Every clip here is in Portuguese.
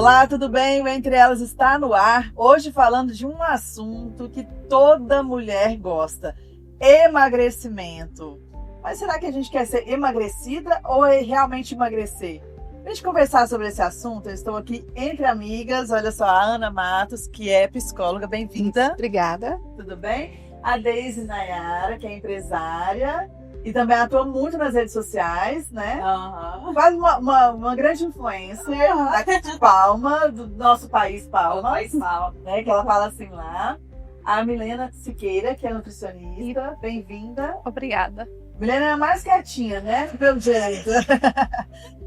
Olá, tudo bem? O Entre Elas está no ar. Hoje falando de um assunto que toda mulher gosta: emagrecimento. Mas será que a gente quer ser emagrecida ou é realmente emagrecer? Para a gente conversar sobre esse assunto, eu estou aqui entre amigas. Olha só, a Ana Matos, que é psicóloga. Bem-vinda. Obrigada. Tudo bem? A Deise Nayara, que é empresária e também atua muito nas redes sociais, né? Quase uma grande influencer daqui de Palma, do nosso país Palma, né? Que ela fala assim lá. A Milena Siqueira, que é nutricionista. Bem-vinda. Obrigada. Milena é mais quietinha, né? Pelo jeito.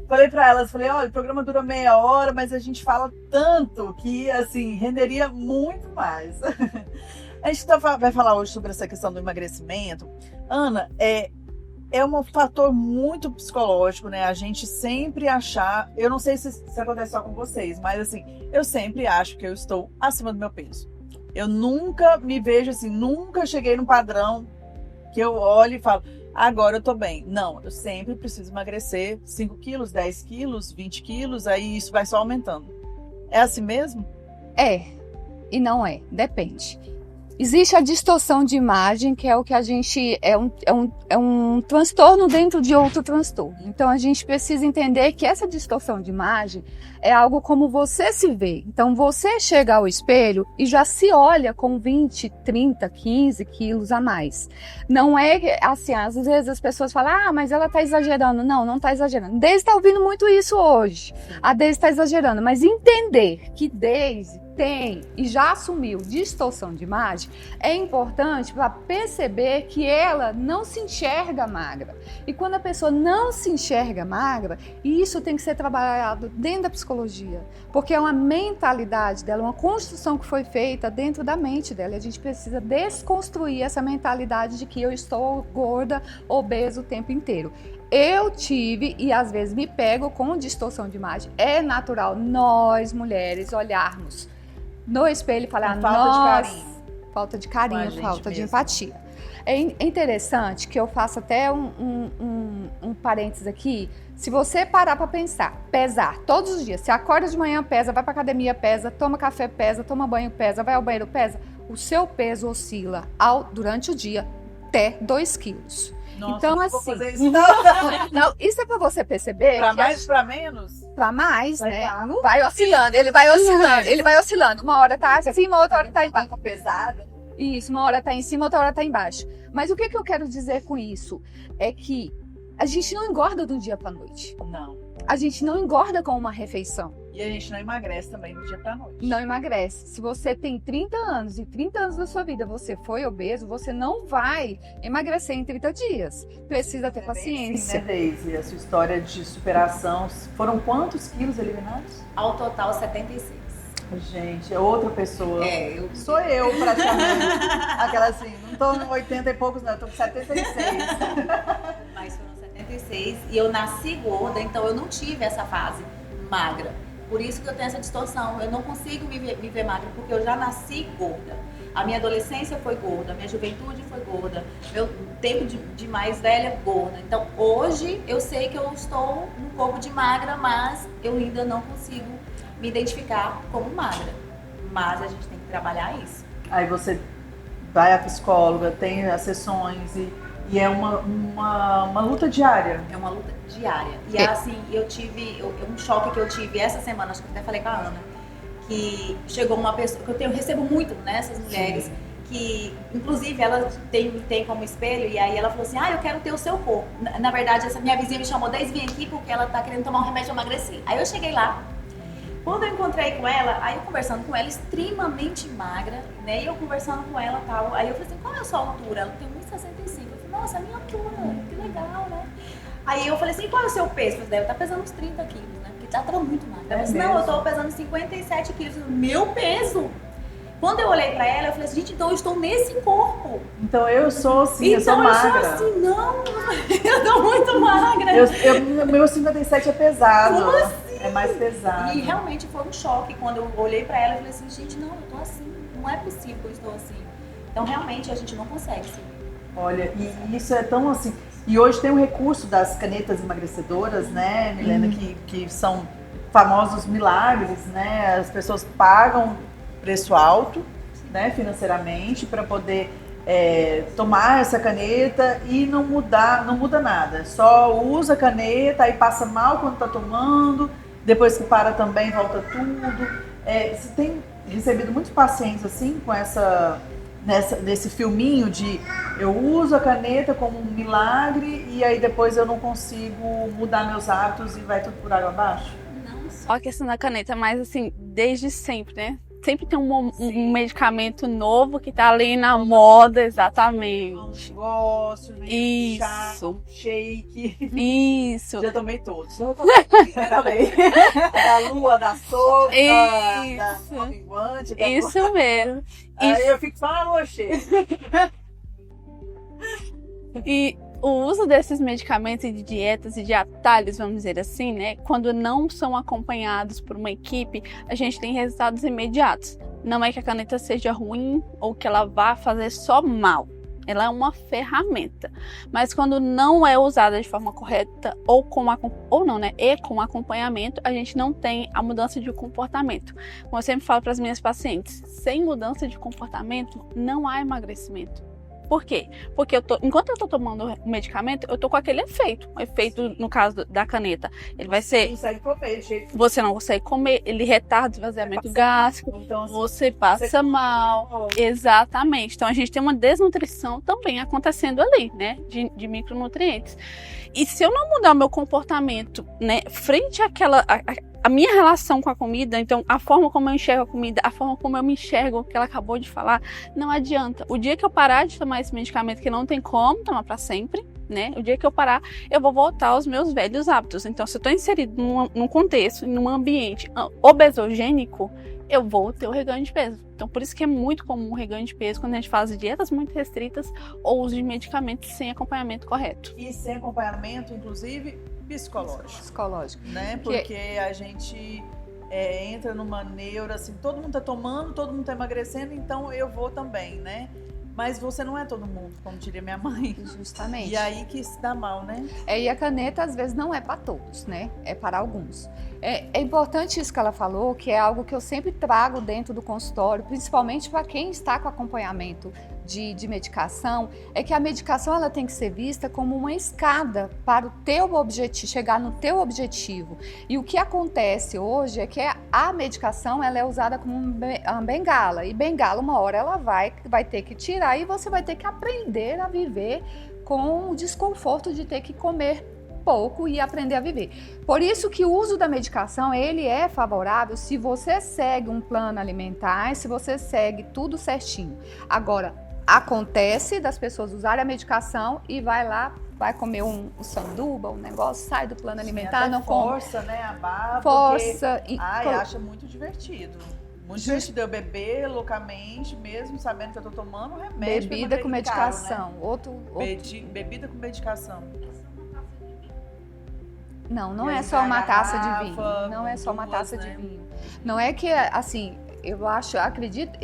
Falei para elas, olha, o programa dura meia hora, mas a gente fala tanto que, assim, renderia muito mais. A gente vai falar hoje sobre essa questão do emagrecimento. Ana, é um fator muito psicológico, né? A gente sempre achar, eu não sei se acontece só com vocês, mas assim, eu sempre acho que eu estou acima do meu peso. Eu nunca me vejo assim, nunca cheguei num padrão que eu olho e falo, agora eu tô bem. Não, eu sempre preciso emagrecer 5 quilos, 10 quilos, 20 quilos, aí isso vai só aumentando. É assim mesmo? É, e não é, depende. Existe a distorção de imagem, que é o que a gente... É um transtorno dentro de outro transtorno. Então, a gente precisa entender que essa distorção de imagem é algo como você se vê. Então, você chega ao espelho e já se olha com 20, 30, 15 quilos a mais. Não é assim, às vezes as pessoas falam, mas ela está exagerando. Não, não está exagerando. Deise está ouvindo muito isso hoje. A Deise está exagerando. Mas entender que Deise tem e já assumiu distorção de imagem é importante para perceber que ela não se enxerga magra. E quando a pessoa não se enxerga magra, isso tem que ser trabalhado dentro da psicologia, porque é uma mentalidade dela, uma construção que foi feita dentro da mente dela. E a gente precisa desconstruir essa mentalidade de que eu estou gorda, obesa o tempo inteiro. Eu tive e às vezes me pego com distorção de imagem. É natural nós, mulheres, olharmos no espelho e falar, falta de carinho, falta de empatia. É interessante que eu faça até um parênteses aqui. Se você parar para pensar, pesar todos os dias, você acorda de manhã, pesa, vai para academia, pesa, toma café, pesa, toma banho, pesa, vai ao banheiro, pesa, o seu peso oscila durante o dia até 2 quilos. Nossa, então, não assim, vou fazer isso, não, isso é para você perceber. Para mais, para menos? Para mais, né? Vai oscilando, ele vai oscilando. Uma hora tá acima, outra hora tá embaixo. Pesada. Isso, uma hora tá em cima, outra hora tá embaixo. Mas o que eu quero dizer com isso? É que a gente não engorda do dia para noite. Não. A gente não engorda com uma refeição. E a gente não emagrece também do dia pra noite. Não emagrece. Se você tem 30 anos e 30 anos da sua vida você foi obeso, você não vai emagrecer em 30 dias. Precisa ter paciência. Sim, né, Deise? A sua história de superação, foram quantos quilos eliminados? Ao total, 76. Gente, é outra pessoa. Sou eu praticamente. Aquela assim, não tô com 80 e poucos não, eu tô com 76. Mas foram 76 e eu nasci gorda, então eu não tive essa fase magra. Por isso que eu tenho essa distorção. Eu não consigo me ver magra, porque eu já nasci gorda. A minha adolescência foi gorda, a minha juventude foi gorda, meu tempo de mais velha, gorda. Então, hoje, eu sei que eu estou um pouco de magra, mas eu ainda não consigo me identificar como magra. Mas a gente tem que trabalhar isso. Aí você vai à psicóloga, tem as sessões e é uma luta diária. É uma luta diária. E assim, eu tive um choque que eu tive essa semana, acho que eu até falei com a Ana, que chegou uma pessoa, que eu recebo muito, né, essas mulheres, sim, que inclusive ela tem como espelho, e aí ela falou assim, eu quero ter o seu corpo. Na verdade, essa minha vizinha me chamou, Deise, vem aqui porque ela tá querendo tomar um remédio pra emagrecer. Aí eu cheguei lá, quando eu encontrei com ela, aí eu conversando com ela, extremamente magra, né, e eu conversando com ela e tal, aí eu falei assim, qual é a sua altura? Ela tem 1,65. Eu falei, nossa, a minha altura, que legal, né? Aí eu falei assim, qual é o seu peso? Você deve estar pesando uns 30 quilos, né? Porque já tava muito magra. Ela disse, não, eu tô pesando 57 quilos. Meu peso! Quando eu olhei pra ela, eu falei assim, gente, então eu estou nesse corpo. Então eu sou assim, eu sou magra. Então eu sou assim, não, eu tô muito magra. Meu 57 é pesado. Como assim? É mais pesado. E realmente foi um choque quando eu olhei pra ela e falei assim, gente, não, eu tô assim, não é possível que eu estou assim. Então realmente a gente não consegue se ver. Olha, e isso é tão assim... E hoje tem o recurso das canetas emagrecedoras, né, Milena, que são famosos milagres, né? As pessoas pagam preço alto, né, financeiramente, para poder tomar essa caneta e não muda nada. Só usa a caneta, aí passa mal quando está tomando, depois que para também volta tudo. Você tem recebido muitos pacientes assim com nesse filminho de eu uso a caneta como um milagre e aí depois eu não consigo mudar meus hábitos e vai tudo por água abaixo? Não só a questão da caneta, mas assim, desde sempre, né? Sempre tem um medicamento novo que tá ali na moda, exatamente. Um negócio, né? Isso. Chá, um shake. Isso. Já tomei todos. Também. Da lua, da sopa, da minguante. Isso mesmo. Aí eu fico só oxê. E o uso desses medicamentos e de dietas e de atalhos, vamos dizer assim, né? Quando não são acompanhados por uma equipe, a gente tem resultados imediatos. Não é que a caneta seja ruim ou que ela vá fazer só mal. Ela é uma ferramenta. Mas quando não é usada de forma correta ou com acompanhamento, a gente não tem a mudança de comportamento. Como eu sempre falo para as minhas pacientes, sem mudança de comportamento, não há emagrecimento. Por quê? Porque enquanto eu tô tomando o medicamento, eu tô com aquele efeito. O efeito, no caso da caneta, ele vai ser... Você não consegue comer, ele retarda o esvaziamento gástrico, então, você passa mal. Exatamente. Então a gente tem uma desnutrição também acontecendo ali, né? De micronutrientes. E se eu não mudar o meu comportamento, né? Frente àquela... A minha relação com a comida, então a forma como eu enxergo a comida, a forma como eu me enxergo, o que ela acabou de falar, não adianta. O dia que eu parar de tomar esse medicamento, que não tem como tomar para sempre, né? O dia que eu parar, eu vou voltar aos meus velhos hábitos. Então, se eu estou inserido num contexto, num ambiente obesogênico, eu vou ter o reganho de peso. Então, por isso que é muito comum o reganho de peso quando a gente faz dietas muito restritas ou uso de medicamentos sem acompanhamento correto. E sem acompanhamento, inclusive, psicológico. Né? Porque a gente entra numa neura, assim, todo mundo tá tomando, todo mundo tá emagrecendo, então eu vou também, né? Mas você não é todo mundo, como diria minha mãe. Justamente. E aí que se dá mal, né? E a caneta, às vezes, não é para todos, né? É para alguns. É importante isso que ela falou, que é algo que eu sempre trago dentro do consultório, principalmente para quem está com acompanhamento de medicação, é que a medicação ela tem que ser vista como uma escada para o teu objetivo, chegar no teu objetivo. E o que acontece hoje é que a medicação ela é usada como uma bengala, e bengala uma hora ela vai ter que tirar e você vai ter que aprender a viver com o desconforto de ter que comer pouco e aprender a viver. Por isso que o uso da medicação, ele é favorável se você segue um plano alimentar, se você segue tudo certinho. Agora, acontece das pessoas usarem a medicação e vai comer um sanduba, um negócio, sai do plano alimentar, não força, né, a barra, força porque, acha muito divertido. Muito divertido eu beber loucamente, mesmo sabendo que eu tô tomando remédio. Bebida com medicação. Caro, né? Bebida com medicação. Não é só uma taça de vinho. Não é só uma taça de vinho. Não é que, assim, acredito,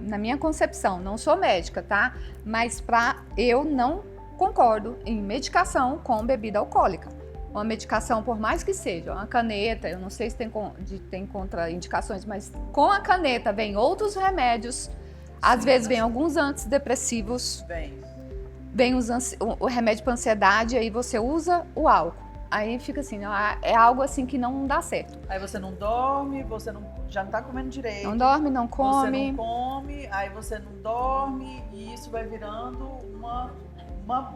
na minha concepção, não sou médica, tá? Mas eu não concordo em medicação com bebida alcoólica. Uma medicação, por mais que seja, uma caneta, eu não sei se tem contraindicações, mas com a caneta vem outros remédios, às vezes vem alguns antidepressivos, vem o remédio para ansiedade, aí você usa o álcool. Aí fica assim, é algo assim que não dá certo. Aí você não dorme, já não tá comendo direito. Não dorme, não come. Você não come, aí você não dorme e isso vai virando uma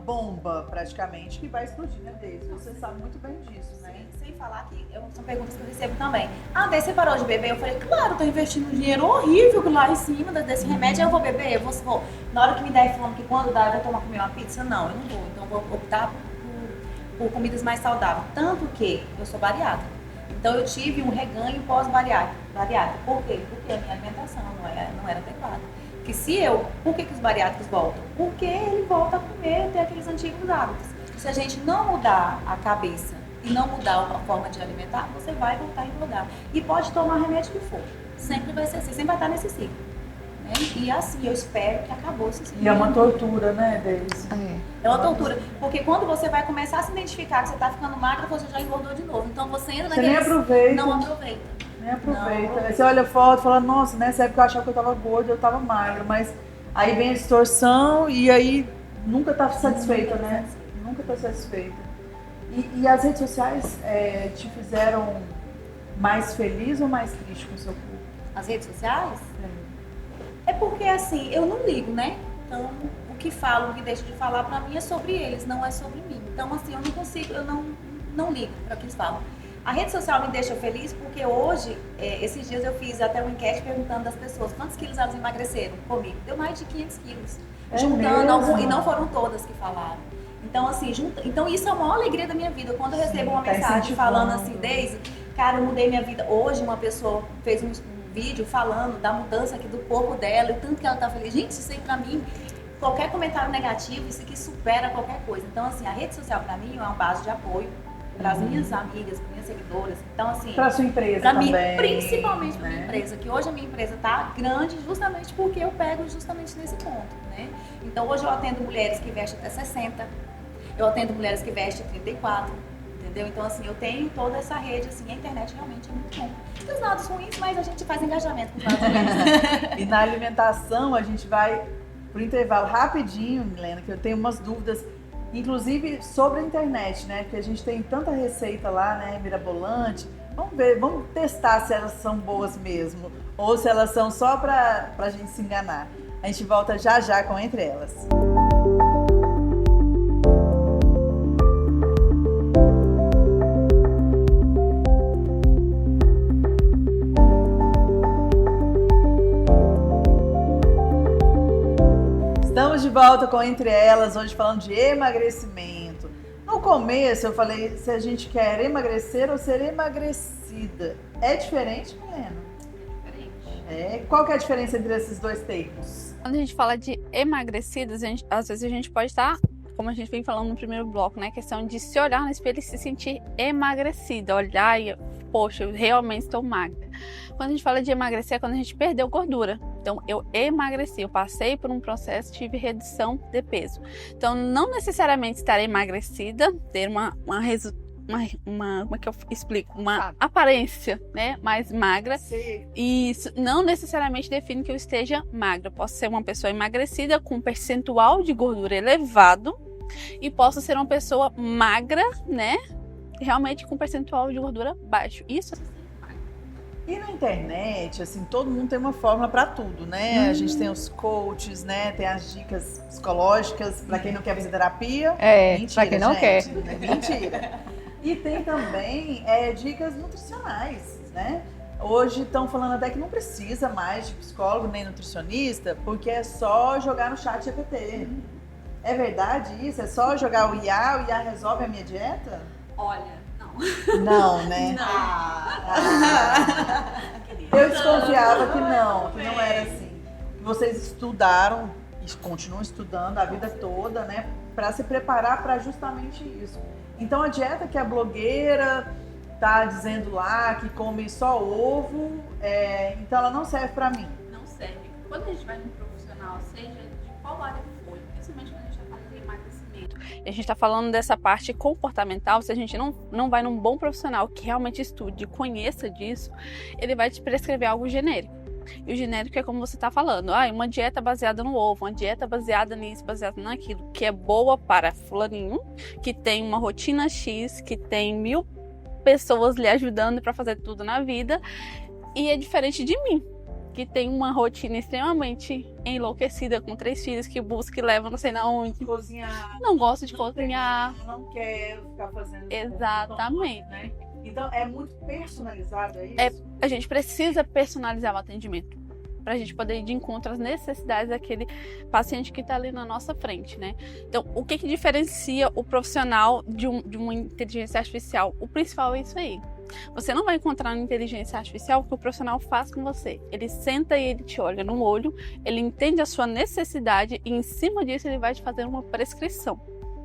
bomba, praticamente, que vai explodir, né, Deise? Você sabe muito bem disso, né? Sem falar que são perguntas que eu recebo também. Daí você parou de beber? Eu falei, claro, tô investindo um dinheiro horrível lá em cima desse remédio, eu vou beber? Eu vou. Na hora que me der fome, que quando dá, eu vou comer uma pizza? Não, eu não vou. Então eu vou optar por comidas mais saudáveis. Tanto que eu sou bariátrica. Então eu tive um reganho pós-bariátrico. Por quê? Porque a minha alimentação não era adequada. Por que os bariátricos voltam? Porque ele volta a comer, ter aqueles antigos hábitos. Se a gente não mudar a cabeça e não mudar a forma de alimentar, você vai voltar a engordar. E pode tomar remédio que for. Sempre vai ser assim, sempre vai estar nesse ciclo. né? E assim, eu espero que acabou esse E é uma tortura, né, deles? É uma tortura, porque quando você vai começar a se identificar que você tá ficando magra, você já engordou de novo. Então você entra Você nem naquele... aproveita. Não aproveita. Nem aproveita. Não. Aí você olha a foto e fala, nossa, nessa época eu achava que eu tava gorda, eu tava magra, mas aí vem a distorção e aí nunca tá satisfeita, né? Nunca tá satisfeita. E as redes sociais te fizeram mais feliz ou mais triste com o seu corpo? As redes sociais? É porque assim, eu não ligo, né? Então, o que falo, o que deixo de falar pra mim é sobre eles, não é sobre mim. Então, assim, eu não consigo, eu não ligo para o que eles falam. A rede social me deixa feliz porque hoje, esses dias eu fiz até uma enquete perguntando das pessoas quantos quilos elas emagreceram comigo. Deu mais de 500 quilos. Juntando algum, e não foram todas que falaram. Então, assim, então isso é a maior alegria da minha vida. Quando eu recebo uma mensagem falando assim, Deise, cara, eu mudei minha vida. Hoje uma pessoa fez um vídeo falando da mudança aqui do corpo dela e tanto que ela tá feliz. Gente, isso aí pra mim, qualquer comentário negativo, isso aqui supera qualquer coisa. Então, assim, a rede social pra mim é uma base de apoio para as minhas amigas, para minhas seguidoras. Então, assim, para sua empresa pra também, mim, principalmente para né? minha empresa, que hoje a minha empresa tá grande justamente porque eu pego justamente nesse ponto, né? Então, hoje eu atendo mulheres que vestem até 60, eu atendo mulheres que vestem 34, entendeu? Então, assim, eu tenho toda essa rede, assim, a internet realmente é muito bom. Tem os lados ruins, mas a gente faz engajamento com os lados ruins. E na alimentação, a gente vai pro intervalo rapidinho, Milena, que eu tenho umas dúvidas, inclusive sobre a internet, né? Porque a gente tem tanta receita lá, né? Mirabolante. Vamos ver, vamos testar se elas são boas mesmo ou se elas são só pra gente se enganar. A gente volta já já com Entre Elas. Estamos de volta com Entre Elas, hoje falando de emagrecimento. No começo eu falei se a gente quer emagrecer ou ser emagrecida. É diferente, Milena? Diferente. Qual que é a diferença entre esses dois termos? Quando a gente fala de emagrecidas, às vezes a gente pode estar, como a gente vem falando no primeiro bloco, né? A questão de se olhar no espelho e se sentir emagrecida. Olhar e, poxa, eu realmente estou magra. Quando a gente fala de emagrecer, é quando a gente perdeu gordura. Então, eu emagreci, eu passei por um processo, tive redução de peso. Então, não necessariamente estar emagrecida, ter como é que eu explico? Uma aparência, né, mais magra. Sim. E isso não necessariamente define que eu esteja magra. Eu posso ser uma pessoa emagrecida com um percentual de gordura elevado e posso ser uma pessoa magra, né, realmente com um percentual de gordura baixo. Isso E na internet, assim, todo mundo tem uma fórmula para tudo, né? A gente tem os coaches, né? Tem as dicas psicológicas para quem não quer fazer terapia. Mentira, pra quem não gente, quer. Mentira. E tem também dicas nutricionais, né? Hoje estão falando até que não precisa mais de psicólogo nem nutricionista, porque é só jogar no chat GPT. É verdade isso? É só jogar o IA resolve a minha dieta? Olha, não. Não, né? Eu desconfiava que não era assim. Vocês estudaram e continuam estudando a vida toda, né? Para se preparar para justamente isso. Então a dieta que a blogueira tá dizendo lá que come só ovo, então ela não serve para mim. não serve. Quando a gente vai num profissional, seja de qual área for, principalmente quando a gente está falando de emagrecimento, e a gente está falando dessa parte comportamental, se a gente não vai num bom profissional que realmente estude e conheça disso, ele vai te prescrever algo genérico. E o genérico é como você está falando, uma dieta baseada no ovo, uma dieta baseada nisso, baseada naquilo, que é boa para fulaninho, que tem uma rotina X, que tem 1000 pessoas lhe ajudando para fazer tudo na vida, e é diferente de mim, que tem uma rotina extremamente enlouquecida, com 3 filhos, que busca e leva não sei na onde. Cozinhar. Não gosto de cozinhar. Não quero ficar fazendo. Exatamente. Né? Então é muito personalizado, é isso? A gente precisa personalizar o atendimento para a gente poder ir de encontro às necessidades daquele paciente que está ali na nossa frente, né? Então, o que diferencia o profissional de uma inteligência artificial? O principal é isso aí. Você não vai encontrar na inteligência artificial o que o profissional faz com você. Ele senta e ele te olha no olho, ele entende a sua necessidade e em cima disso ele vai te fazer uma prescrição,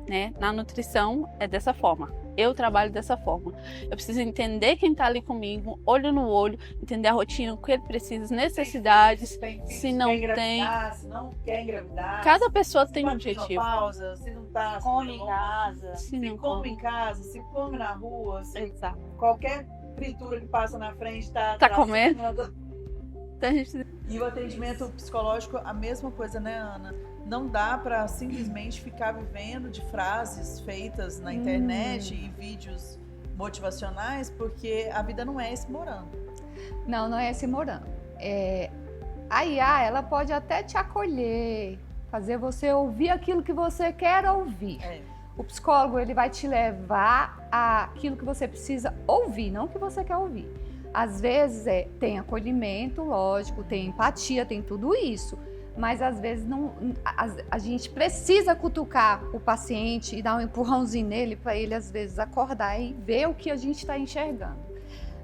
né? Na nutrição é dessa forma. Eu trabalho dessa forma. Eu preciso entender quem tá ali comigo, olho no olho, entender a rotina, o que ele precisa, as necessidades, se não tem. Se não quer engravidar. Cada pessoa tem um se tá objetivo. Pausa, se não tá, Come em casa. se não come em casa, se come na rua, se Exato. qualquer fritura que passa na frente tá comendo? Então, a gente... E o atendimento psicológico, a mesma coisa, né, Ana? Não dá para simplesmente ficar vivendo de frases feitas na internet e vídeos motivacionais, porque a vida não é esse morando. Não é esse morando. A IA, ela pode até te acolher, fazer você ouvir aquilo que você quer ouvir. O psicólogo, ele vai te levar àquilo que você precisa ouvir, não o que você quer ouvir. Às vezes tem acolhimento, lógico, tem empatia, tem tudo isso. Mas às vezes a gente precisa cutucar o paciente e dar um empurrãozinho nele para ele às vezes acordar e ver o que a gente está enxergando.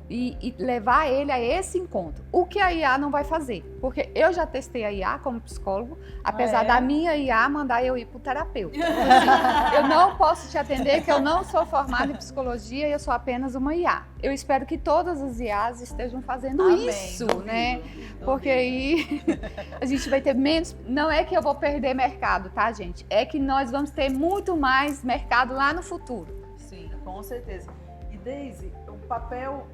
E levar ele a esse encontro. O que a IA não vai fazer. Porque eu já testei a IA como psicólogo, apesar da minha IA mandar eu ir para o terapeuta. Assim, eu não posso te atender, que eu não sou formada em psicologia e eu sou apenas uma IA. Eu espero que todas as IAs estejam fazendo isso, né? Porque aí a gente vai ter menos... Não é que eu vou perder mercado, tá, gente? É que nós vamos ter muito mais mercado lá no futuro. Sim, com certeza. E Deise, o papel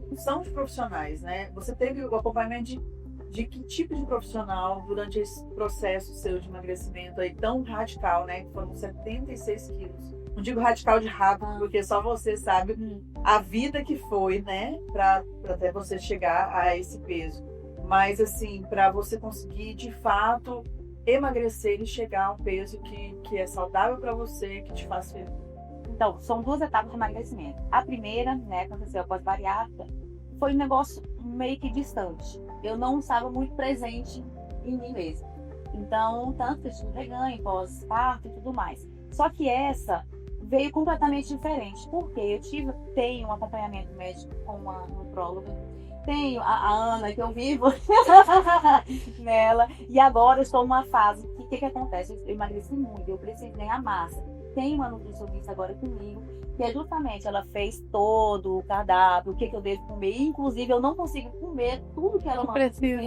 função de profissionais, né? Você teve o acompanhamento de que tipo de profissional durante esse processo seu de emagrecimento aí tão radical, né? Que foram 76 quilos. Não digo radical de rápido, porque só você sabe a vida que foi, né? Para até você chegar a esse peso. Mas, assim, para você conseguir, de fato, emagrecer e chegar a um peso que é saudável para você, que te faz feliz. Então, são 2 etapas de emagrecimento. A primeira, né, aconteceu após bariátrica, foi um negócio meio que distante. Eu não estava muito presente em mim mesma. Então, tanto que eu tive reganho, pós-parto e tudo mais. Só que essa veio completamente diferente. Porque eu tenho um acompanhamento médico com uma nutróloga. Tenho a Ana, que eu vivo nela. E agora eu estou numa fase que o que acontece? Eu emagreci muito, eu preciso ganhar massa. Tem uma nutricionista agora comigo, que é justamente, ela fez todo o cardápio, o que eu devo comer. Inclusive, eu não consigo comer tudo que ela não precisa.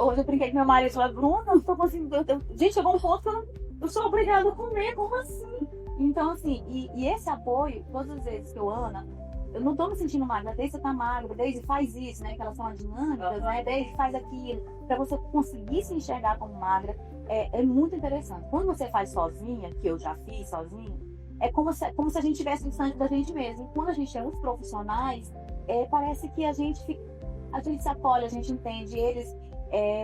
Hoje eu brinquei com meu marido e falei, Bruna, eu não tô conseguindo. Gente, chegou um ponto que eu sou obrigada a comer, como assim? Então, assim, e esse apoio, todas as vezes que Ana, eu não tô me sentindo magra, Deise, você tá magra, Deise, faz isso, né? Que elas são dinâmicas, né? Deise, faz aquilo. Pra você conseguir se enxergar como magra, é muito interessante. Quando você faz sozinha, que eu já fiz sozinha, é como se a gente estivesse distante da gente mesmo. E quando a gente é os profissionais, parece que a gente se acolhe, a gente entende, eles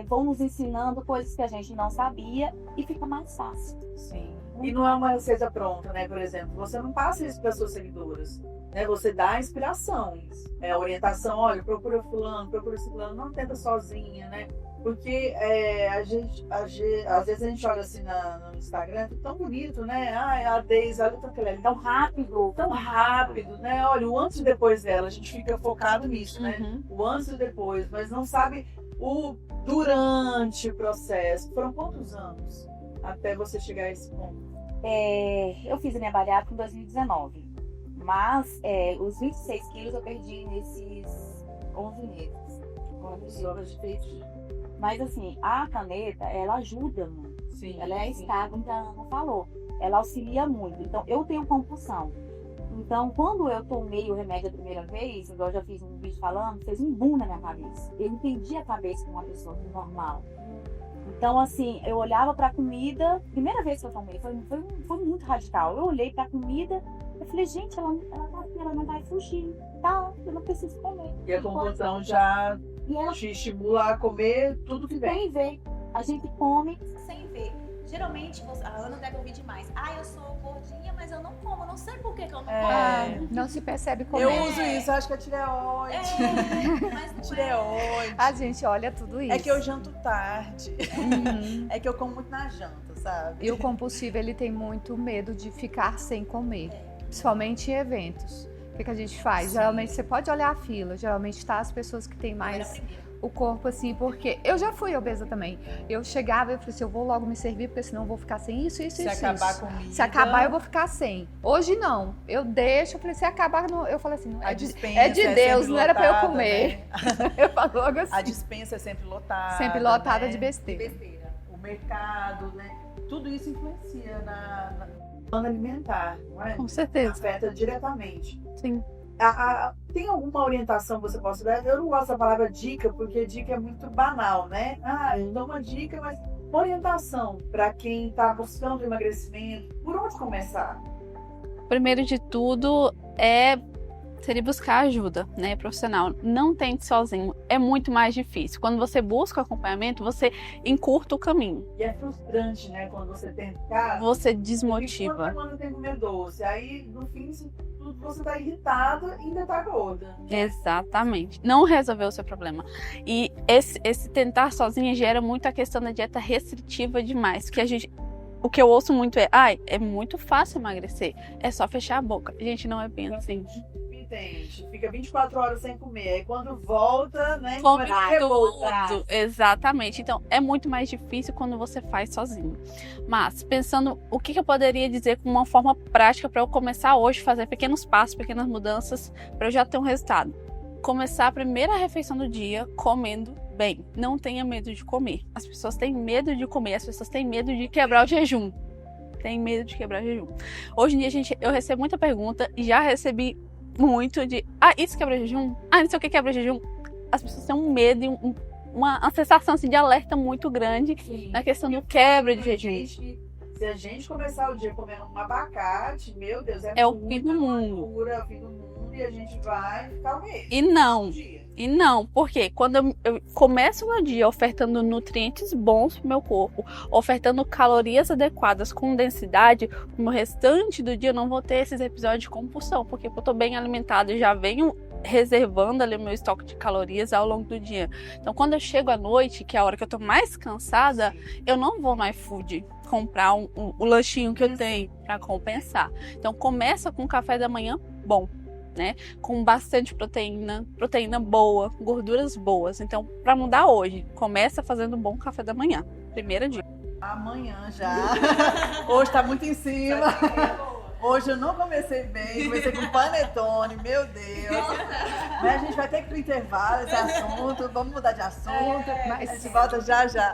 vão nos ensinando coisas que a gente não sabia e fica mais fácil. Sim. E não é uma receita pronta, né? Por exemplo, você não passa isso para suas seguidoras, né? Você dá inspirações, orientação, olha, procura fulano, procura fulano, não tenta sozinha, né? Porque às vezes a gente olha assim no Instagram, tão bonito, né? A Deise, olha tanto que ela é tão rápido, né? Olha, o antes e depois dela, a gente fica focado nisso, né? O antes e depois, mas não sabe o durante o processo. Foram quantos anos até você chegar a esse ponto? Eu fiz a minha bariátrica em 2019, mas os 26 quilos eu perdi nesses 11 meses. Mas assim, a caneta, ela ajuda muito. Sim, ela é estável, como a Ana falou. Ela auxilia muito. Então, eu tenho compulsão. Então, quando eu tomei o remédio a primeira vez, igual eu já fiz um vídeo falando, fez um boom na minha cabeça. Eu entendi a cabeça de uma pessoa normal. Então, assim, eu olhava pra comida, primeira vez que eu tomei, foi muito radical. Eu olhei pra comida, eu falei, gente, ela não vai fugir, tá? Eu não preciso comer. E a compulsão já te estimula a comer tudo que vem. Sem ver. A gente come sem ver. Geralmente, a Ana deve ouvir demais. Eu sou gordinha, mas eu não como. Eu não sei por que eu não como. Não se percebe comer. Eu uso isso, acho que é tireoide. Mas não tireoide. A gente olha tudo isso. É que eu janto tarde. É que eu como muito na janta, sabe? E o compulsivo, ele tem muito medo de ficar sem comer. Principalmente em eventos. O que a gente faz? Sim. Geralmente você pode olhar a fila, geralmente tá as pessoas que têm mais o corpo assim, porque eu já fui obesa também. Eu chegava e eu falei assim, eu vou logo me servir, porque senão eu vou ficar sem isso. Se acabar a comida. Se acabar, eu vou ficar sem. Hoje não. Eu deixo, eu falei, se acabar, eu falei assim, A é dispensa de Deus, não era pra eu lotada, comer. né? Eu falo logo assim. A dispensa é sempre lotada. Sempre lotada né? de besteira. O mercado, né? Tudo isso influencia na plano alimentar, não é? Com certeza. Afeta diretamente. Sim. Tem alguma orientação que você possa dar? Eu não gosto da palavra dica, porque dica é muito banal, né? Eu dou uma dica, mas uma orientação para quem está buscando emagrecimento, por onde começar? Primeiro de tudo seria buscar ajuda, né, profissional. Não tente sozinho, é muito mais difícil. Quando você busca acompanhamento, você encurta o caminho. E é frustrante, né, quando você tenta ficar... Você desmotiva. Quando semana tem que comer doce, aí no fim você tá irritada e ainda tá gorda. Exatamente. Não resolveu o seu problema. E esse tentar sozinha gera muito a questão da dieta restritiva demais, que o que eu ouço muito é muito fácil emagrecer, é só fechar a boca. Gente, não é bem assim. Entende? Fica 24 horas sem comer. Aí quando volta, né? Come revolta. tudo. Exatamente. Então, é muito mais difícil quando você faz sozinho. Mas, pensando o que eu poderia dizer com uma forma prática para eu começar hoje, fazer pequenos passos, pequenas mudanças, para eu já ter um resultado. Começar a primeira refeição do dia comendo bem. Não tenha medo de comer. As pessoas têm medo de comer, as pessoas têm medo de quebrar o jejum. Tem medo de quebrar o jejum. Hoje em dia, eu recebo muita pergunta e já recebi muito de, isso quebra jejum? Não sei o que quebra jejum. As pessoas têm um medo e uma sensação assim, de alerta muito grande. Sim. Na questão do quebra de jejum. Se a gente começar o dia comendo um abacate, meu Deus, é o fim do mundo. É o fim do mundo e a gente vai ficar o mês. E não, porque quando eu começo o meu dia ofertando nutrientes bons pro meu corpo, ofertando calorias adequadas com densidade, no restante do dia eu não vou ter esses episódios de compulsão, porque eu tô bem alimentada e já venho reservando ali o meu estoque de calorias ao longo do dia. Então, quando eu chego à noite, que é a hora que eu tô mais cansada, eu não vou no iFood comprar o lanchinho que eu tenho para compensar. Então, começa com um café da manhã bom, né? Com bastante proteína boa, gorduras boas. Então, para mudar hoje, começa fazendo um bom café da manhã. Primeira dica. Amanhã já. Hoje tá muito em cima. Hoje eu não comecei bem, comecei com panetone, meu Deus. Mas a gente vai ter que ir pro intervalo esse assunto, vamos mudar de assunto. Mas a gente volta já já.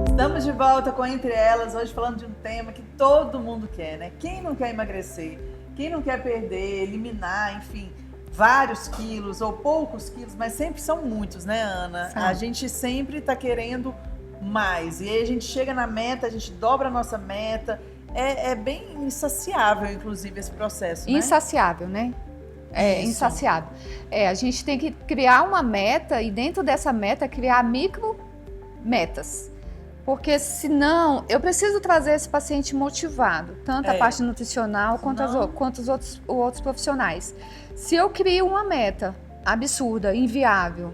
Estamos de volta com Entre Elas, hoje falando de um tema que todo mundo quer, né? Quem não quer emagrecer? Quem não quer perder, eliminar, enfim, vários quilos ou poucos quilos, mas sempre são muitos, né, Ana? Sim. A gente sempre está querendo mais. E aí a gente chega na meta, a gente dobra a nossa meta. É bem insaciável, inclusive, esse processo, né? Insaciável, né? É insaciável. A gente tem que criar uma meta e dentro dessa meta criar micro metas. Porque senão, eu preciso trazer esse paciente motivado, tanto a parte nutricional quanto os outros profissionais. Se eu crio uma meta absurda, inviável,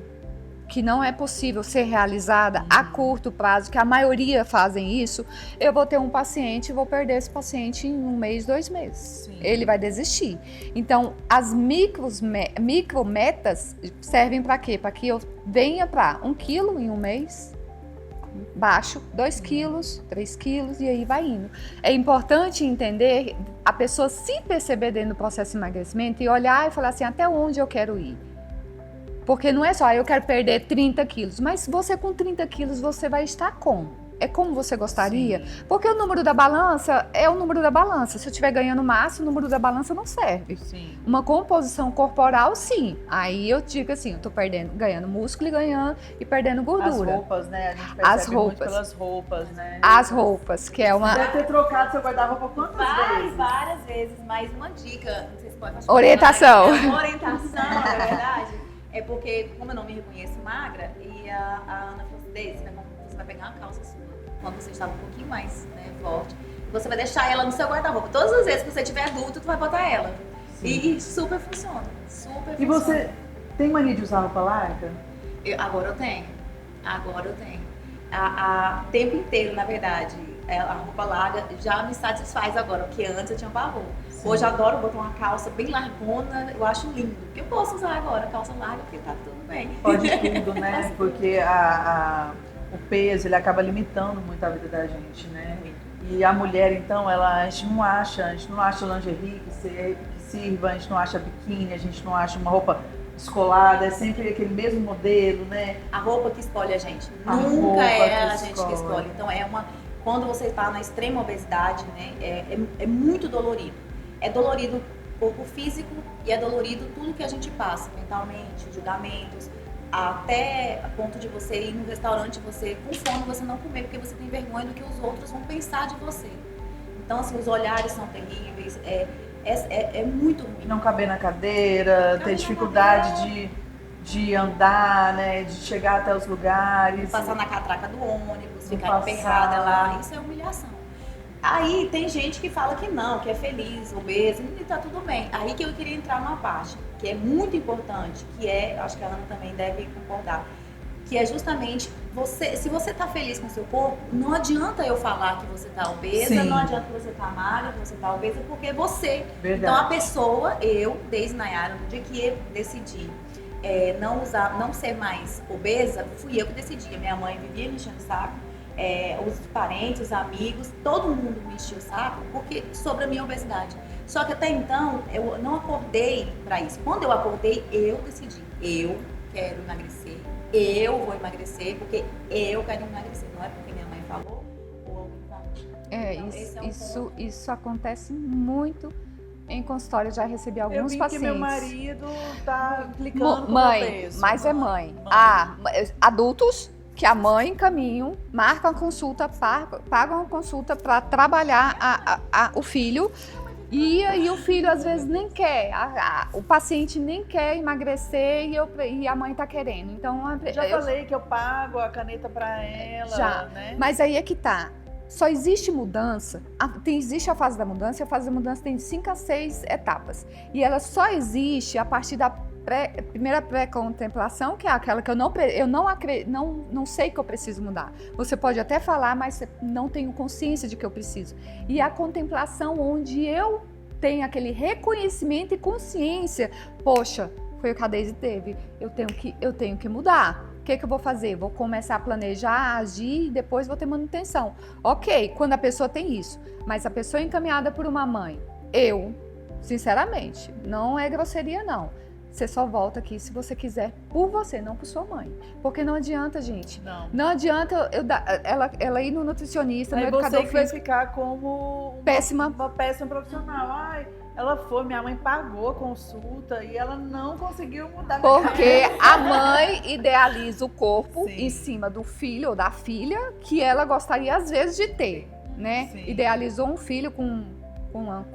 que não é possível ser realizada a curto prazo, que a maioria fazem isso, eu vou ter um paciente e vou perder esse paciente em 1 mês, 2 meses. Sim. Ele vai desistir. Então, as micrometas servem para quê? Para que eu venha para 1 quilo em 1 mês, baixo, 2 quilos, 3 quilos e aí vai indo. É importante entender, a pessoa se perceber dentro do processo de emagrecimento e olhar e falar assim, até onde eu quero ir? Porque não é só, eu quero perder 30 quilos, mas você com 30 quilos você vai estar como? É como você gostaria? Sim. Porque o número da balança é o número da balança. Se eu estiver ganhando massa, o número da balança não serve. Sim. Uma composição corporal, sim. Aí eu digo assim, eu tô ganhando músculo e perdendo gordura. As roupas, né? A gente percebe muito pelas roupas, né? As roupas, que é uma... Você deve ter trocado seu guarda-roupa quantas vezes? Várias vezes, mas uma dica, não sei se pode falar. Orientação. Orientação, na verdade, é porque, como eu não me reconheço magra, e a Ana falou assim, você vai pegar uma calça sua, quando você estava um pouquinho mais forte, você vai deixar ela no seu guarda-roupa. Todas as vezes que você tiver adulto, tu vai botar ela. E super funciona. Super E funciona. você tem mania de usar roupa larga? Agora eu tenho. O tempo inteiro, na verdade. A roupa larga já me satisfaz agora, porque antes eu tinha pavor. Hoje eu adoro botar uma calça bem largona, eu acho lindo. Porque eu posso usar agora calça larga, porque tá tudo bem. Pode tudo, né? Porque o peso, ele acaba limitando muito a vida da gente, né? E a mulher, então, a gente não acha lingerie que sirva, a gente não acha biquíni, a gente não acha uma roupa descolada, é sempre aquele mesmo modelo, né? A roupa que escolhe a gente. A Nunca roupa é que a gente que escolhe. escolhe. Então quando você está na extrema obesidade, né, é muito dolorido. É dolorido o corpo físico e é dolorido tudo que a gente passa, mentalmente, julgamentos, até a ponto de você ir no restaurante, você com fome, você não comer, porque você tem vergonha do que os outros vão pensar de você. Então, assim, os olhares são terríveis, é muito ruim. Não caber na cadeira, ter dificuldade de andar, né? De chegar até os lugares. Passar na catraca do ônibus, Não ficar passar. emperrada lá, isso é humilhação. Aí tem gente que fala que não, que é feliz, obeso, e tá tudo bem. Aí que eu queria entrar numa parte, que é muito importante, que acho que a Ana também deve concordar, que é justamente, se você tá feliz com o seu corpo, não adianta eu falar que você tá obesa, Sim. não adianta que você tá magra, que você tá obesa, porque é você. Verdade. Então a pessoa, desde Nayara, no dia que eu decidi não ser mais obesa, fui eu que decidi. A minha mãe vivia me enchendo o saco, os parentes, os amigos, todo mundo me enchia o saco sobre a minha obesidade. Só que até então eu não acordei para isso. Quando eu acordei, eu decidi, eu quero emagrecer, eu vou emagrecer porque eu quero emagrecer, não é porque minha mãe falou ou alguém falou. Então, esse é um ponto. Isso acontece muito em consultório. Já recebi alguns Eu vi pacientes. que meu marido tá implicando com o Mãe, peso. mas é mãe. Adultos que a mãe encaminham, marcam a consulta, pagam a consulta para trabalhar o filho. E o filho às vezes nem quer, o paciente nem quer emagrecer e a mãe tá querendo. Então, Falei que eu pago a caneta para ela, Já. né? Mas aí é que tá. Só existe mudança, existe a fase da mudança, e a fase da mudança tem 5 a 6 etapas. E ela só existe a partir da primeira pré-contemplação, que é aquela que eu não sei que eu preciso mudar. Você pode até falar, mas não tenho consciência de que eu preciso. E a contemplação, onde eu tenho aquele reconhecimento e consciência, poxa, foi o que a Daisy teve, eu tenho que mudar. O que eu vou fazer? Vou começar a planejar, agir e depois vou ter manutenção. Ok, quando a pessoa tem isso, mas a pessoa é encaminhada por uma mãe, sinceramente, não é grosseria não. Você só volta aqui se você quiser por você, não por sua mãe. Porque não adianta, gente. Não adianta ela ir no nutricionista, no Aí educador você que vai físico. ficar como uma péssima profissional. Ai, ela foi, minha mãe pagou a consulta e ela não conseguiu mudar. Porque a mãe idealiza o corpo Sim. em cima do filho ou da filha que ela gostaria às vezes de ter, né? Sim. Idealizou um filho com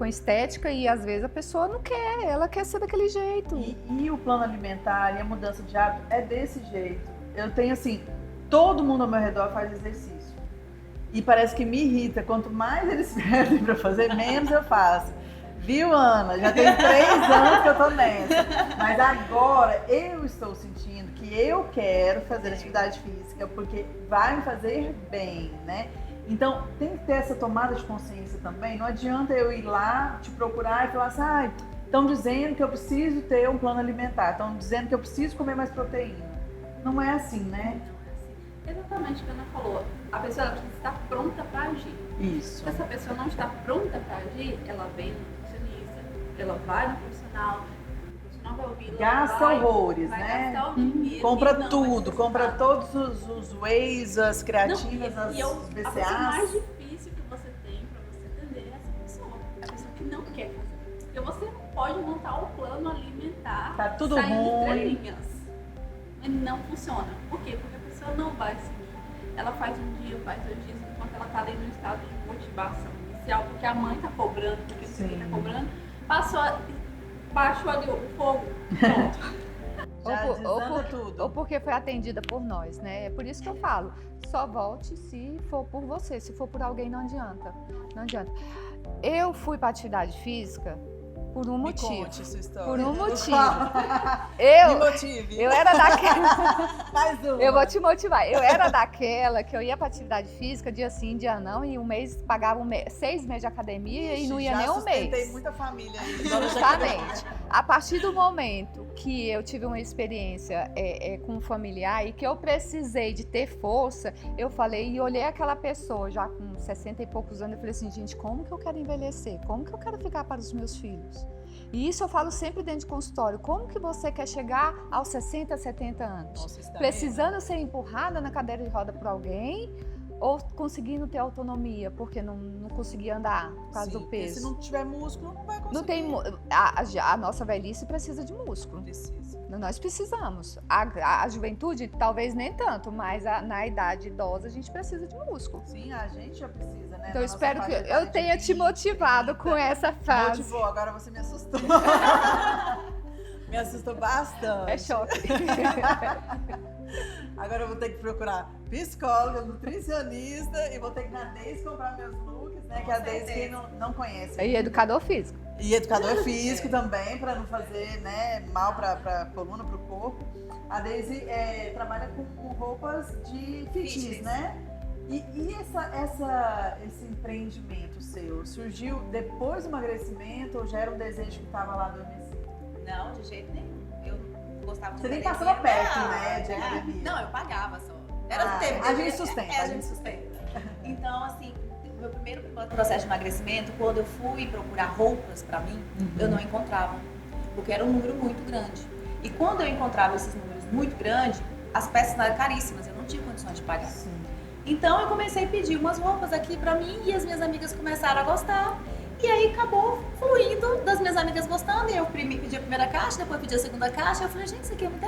estética e às vezes a pessoa não quer, ela quer ser daquele jeito. E o plano alimentar e a mudança de hábito é desse jeito. Eu tenho assim, todo mundo ao meu redor faz exercício. E parece que me irrita. Quanto mais eles pedem pra fazer, menos eu faço. Viu, Ana? Já tem 3 anos que eu tô nessa. Mas agora eu estou sentindo que eu quero fazer atividade física porque vai me fazer bem, né? Então, tem que ter essa tomada de consciência também. Não adianta eu ir lá, te procurar e falar assim, estão dizendo que eu preciso ter um plano alimentar, estão dizendo que eu preciso comer mais proteína. Não é assim, né? Exatamente o que a Ana falou. A pessoa precisa estar pronta para agir. Isso. Se essa pessoa não está pronta para agir, ela vem no nutricionista, ela vai no profissional, o profissional vai ouvir, Gasta horrores, vai né? gastar o dinheiro, Compra e não tudo, vai compra resultado. todos os whys, as creativas, Não, as a pessoa mais BCAAs. difícil que você tem para você atender é essa pessoa. É a pessoa que não quer fazer. Porque você não pode montar um plano alimentar Tá tudo saindo ruim. entre linhas. Mas não funciona. Por quê? Porque a pessoa não vai seguir. Ela faz um dia, faz 2 dias, enquanto ela está ali no estado de motivação inicial, porque a mãe está cobrando, porque você Sim. está cobrando, baixou ali o fogo, pronto. Já desanda tudo. Ou porque foi atendida por nós, né? É por isso que eu falo, só volte se for por você, se for por alguém não adianta. Não adianta. Eu fui para atividade física Por um Me motivo. conte sua história. Por um motivo. Me motive. Eu era daquela. Mais uma. Eu vou te motivar. Eu era daquela que eu ia pra atividade física dia sim, dia não, e um mês pagava 6 meses de academia e não ia nem um mês. Tem muita família aí. Justamente. A partir do momento que eu tive uma experiência com um familiar e que eu precisei de ter força, eu falei e olhei aquela pessoa já com 60 e poucos anos, eu falei assim, gente, como que eu quero envelhecer? Como que eu quero ficar para os meus filhos? E isso eu falo sempre dentro de consultório. Como que você quer chegar aos 60, 70 anos? Nossa, isso dá Precisando ser empurrada na cadeira de roda por alguém ou conseguindo ter autonomia, porque não conseguia andar por causa do porque peso? se não tiver músculo, não vai conseguir. Não tem, a nossa velhice precisa de músculo. Precisa. Nós precisamos. A juventude, talvez nem tanto, mas na idade idosa a gente precisa de músculo. Sim, a gente já precisa, né? Então eu Na espero nossa que faixa eu etária tenha de te 20, motivado 30. com essa frase. Motivou, agora você me assustou. Me assustou bastante. É choque. Agora eu vou ter que procurar psicóloga, nutricionista e vou ter que ir na Deise comprar meus looks, né? Que a Deise, quem não conhece. E educador físico. E educador físico também, para não fazer, né, mal para coluna, para o corpo. A Deise trabalha com roupas de fitness, né? E esse empreendimento seu surgiu depois do emagrecimento ou já era um desejo que estava lá adormecido? Não, de jeito nenhum. Eu não gostava de Você nem academia. passava perto, Não, né, de é. academia. Não, eu pagava só. Era tempo. a gente sustenta. A gente sustenta. Então, assim, o meu primeiro processo de emagrecimento, quando eu fui procurar roupas pra mim, eu não encontrava. Porque era um número muito grande. E quando eu encontrava esses números muito grandes, as peças eram caríssimas, eu não tinha condições de pagar. Sim. Então eu comecei a pedir umas roupas aqui pra mim e as minhas amigas começaram a gostar. E aí acabou fluindo das minhas amigas gostando. E eu pedi a primeira caixa, depois pedi a segunda caixa. Eu falei, gente, isso aqui é muito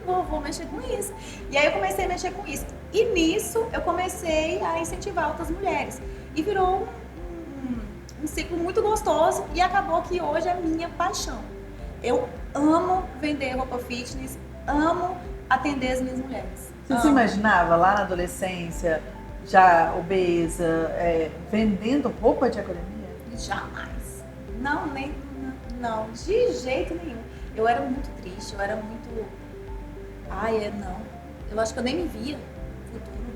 bom, vou mexer com isso. E aí eu comecei a mexer com isso. E nisso eu comecei a incentivar outras mulheres. E virou um ciclo muito gostoso e acabou que hoje é a minha paixão. Eu amo vender roupa fitness, amo atender as minhas mulheres. Você se imaginava lá na adolescência, já obesa, vendendo roupa de academia? Jamais. Não, de jeito nenhum. Eu era muito triste, eu era muito... não. Eu acho que eu nem me via no futuro.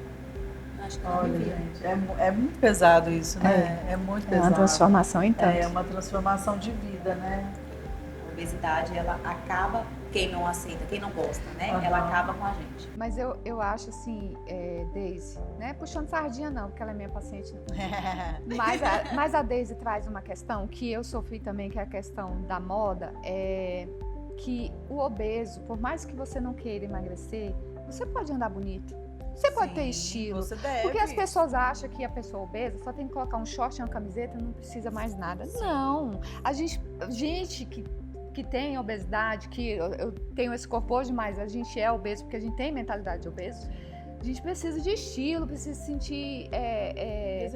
Eu acho que eu não Olha, me via. gente, é muito pesado isso, né? É muito É pesado. uma transformação em tanto. É uma transformação de vida, né? A obesidade, ela acaba, quem não aceita, quem não gosta, né? Uhum. Ela acaba com a gente. Mas eu acho assim, Deise, né? Puxando sardinha não, porque ela é minha paciente. Mas a Deise traz uma questão que eu sofri também, que é a questão da moda, que o obeso, por mais que você não queira emagrecer, você pode andar bonito. Você pode ter estilo. Você deve. Porque as pessoas acham que a pessoa obesa só tem que colocar um short e uma camiseta e não precisa mais nada. Não. A gente que tem obesidade, que eu tenho esse corpo hoje, mas a gente é obeso porque a gente tem mentalidade de obeso. A gente precisa de estilo, precisa se sentir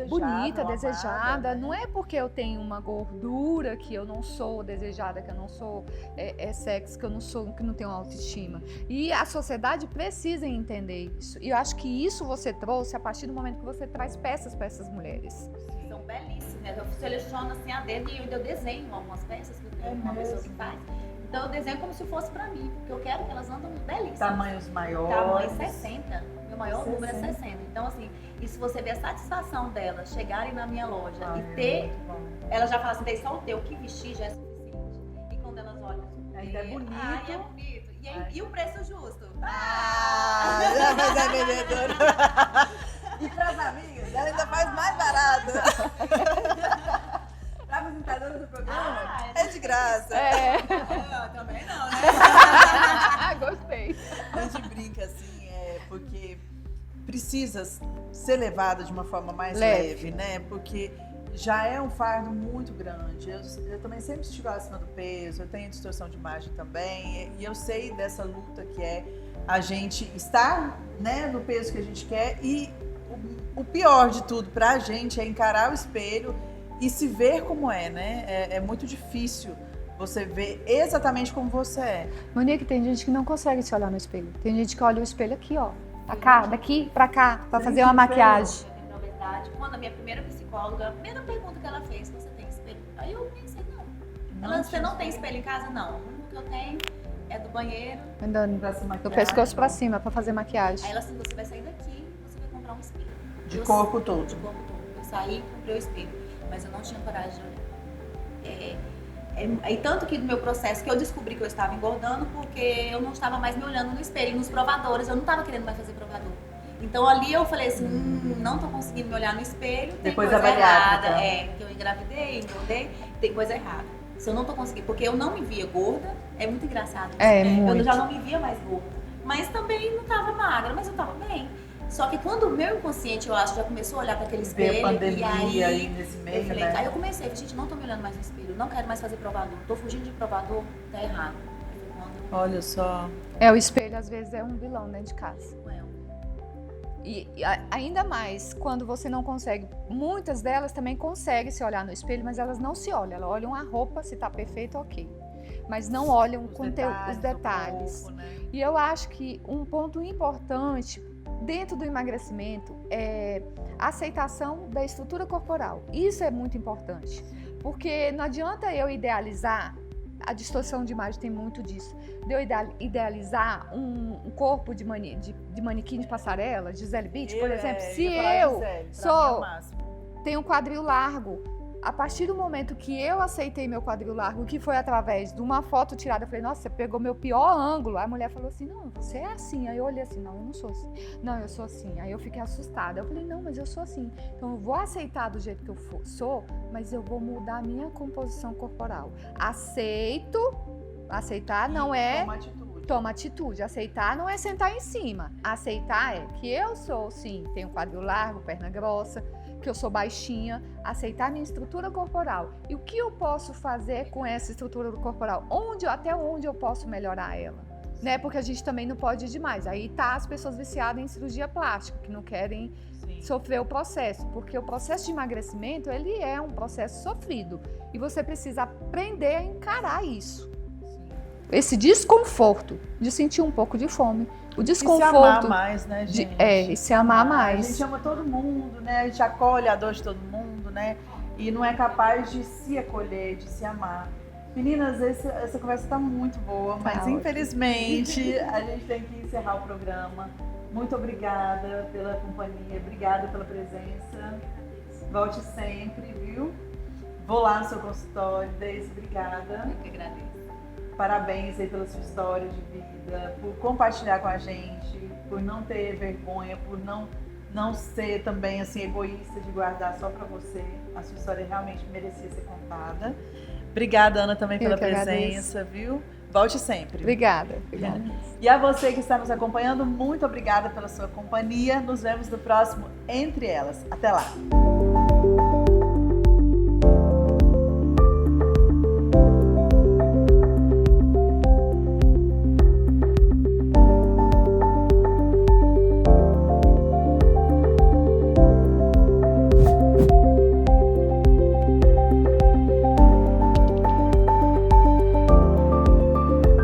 bonita, desejada. Não é porque eu tenho uma gordura que eu não sou desejada, que eu não sou sexy, que não tenho autoestima. E a sociedade precisa entender isso. E eu acho que isso você trouxe a partir do momento que você traz peças para essas mulheres. São belíssimas. Eu seleciono assim a dedo e eu desenho algumas peças que eu tenho uma pessoa que faz. Então eu desenho como se fosse pra mim, porque eu quero que elas andem belíssimas. Tamanhos maiores. Tamanho 60. Meu maior número é 60. Então assim, e se você ver a satisfação delas chegarem na minha loja e ter, elas já falam assim, tem só o teu, que vestir já é suficiente. E quando elas olham, Ainda é bonito. é bonito. E o preço justo. Mas é vendedora. E para as amigas, ela ainda faz mais barato. Para apresentadora do programa, é de graça. Eu também não, né? Gostei. A gente brinca assim, porque precisa ser levada de uma forma mais leve, né? Porque já é um fardo muito grande. Eu também sempre estive acima do peso, eu tenho distorção de imagem também, e eu sei dessa luta que é a gente estar, né, no peso que a gente quer, e o pior de tudo pra gente é encarar o espelho e se ver como é, né? É muito difícil você ver exatamente como você é. Monique, tem gente que não consegue se olhar no espelho. Tem gente que olha o espelho aqui, ó. Daqui pra cá, pra fazer uma maquiagem. Eu tenho obesidade. Quando a minha primeira psicóloga, a primeira pergunta que ela fez, você tem espelho? Aí eu pensei, não. Ela, você não tem espelho em casa? Não. O único que eu tenho é do banheiro. Andando Pra se do maquiar, pescoço pra então. cima, pra fazer Aí maquiagem. ela assim, você vai sair daqui e você vai comprar um espelho. De Eu- corpo todo. De corpo todo. Eu saí e comprei o espelho. Mas eu não tinha coragem de olhar. E tanto que no meu processo que eu descobri que eu estava engordando porque eu não estava mais me olhando no espelho, nos provadores, eu não estava querendo mais fazer provador. Então ali eu falei assim, não tô conseguindo me olhar no espelho, tem Depois coisa da errada. bariátrica. Que eu engravidei, engordei, tem coisa errada. Se eu não tô conseguindo, porque eu não me via gorda, é muito engraçado isso. É, Eu muito. já não me via mais gorda, mas também não tava magra, mas eu tava bem. Só que quando o meu inconsciente, eu acho, já começou a olhar para aquele Ver espelho, a pandemia e aí nesse eu meio, falei, né? aí eu comecei, gente, não tô me olhando mais no espelho, não quero mais fazer provador, tô fugindo de provador, tá errado. Aí foi quando Olha só. É, o espelho às vezes é um vilão dentro de casa. eu fui com ela. E ainda mais quando você não consegue, muitas delas também conseguem se olhar no espelho, mas elas não se olham, elas olham a roupa, se tá perfeito, ok. Mas não olham os detalhes. do corpo, né? E eu acho que um ponto importante dentro do emagrecimento é a aceitação da estrutura corporal. Isso é muito importante, porque não adianta eu idealizar, a distorção de imagem tem muito disso, de eu idealizar um corpo de manequim de passarela, Gisele Bündchen, por exemplo, se eu tenho um quadril largo, a partir do momento que eu aceitei meu quadril largo, que foi através de uma foto tirada, eu falei, nossa, você pegou meu pior ângulo. Aí a mulher falou assim, não, você é assim. Aí eu olhei assim, não, eu não sou assim. Não, eu sou assim. Aí eu fiquei assustada. Eu falei, não, mas eu sou assim. Então eu vou aceitar do jeito que eu sou, mas eu vou mudar a minha composição corporal. Aceitar não é... Toma atitude. Aceitar não é sentar em cima. Aceitar é que eu sou, sim, tenho quadril largo, perna grossa, que eu sou baixinha, aceitar minha estrutura corporal. E o que eu posso fazer com essa estrutura corporal? Até onde eu posso melhorar ela? Né? Porque a gente também não pode ir demais. Aí tá as pessoas viciadas em cirurgia plástica, que não querem sofrer o processo. Porque o processo de emagrecimento, ele é um processo sofrido. E você precisa aprender a encarar isso. Esse desconforto de sentir um pouco de fome. O desconforto. E se amar mais, né, gente? E se amar mais. A gente ama todo mundo, né? A gente acolhe a dor de todo mundo, né? E não é capaz de se acolher, de se amar. Meninas, essa conversa está muito boa, mas ótimo. Infelizmente a gente tem que encerrar o programa. Muito obrigada pela companhia, obrigada pela presença. Volte sempre, viu? Vou lá no seu consultório, Deise, obrigada. Eu que agradeço. Parabéns aí pela sua história de vida, por compartilhar com a gente, por não ter vergonha, por não ser também assim egoísta de guardar só para você. A sua história realmente merecia ser contada. Obrigada, Ana, também pela presença, viu? Volte sempre. Obrigada. E a você que está nos acompanhando, muito obrigada pela sua companhia. Nos vemos no próximo Entre Elas. Até lá.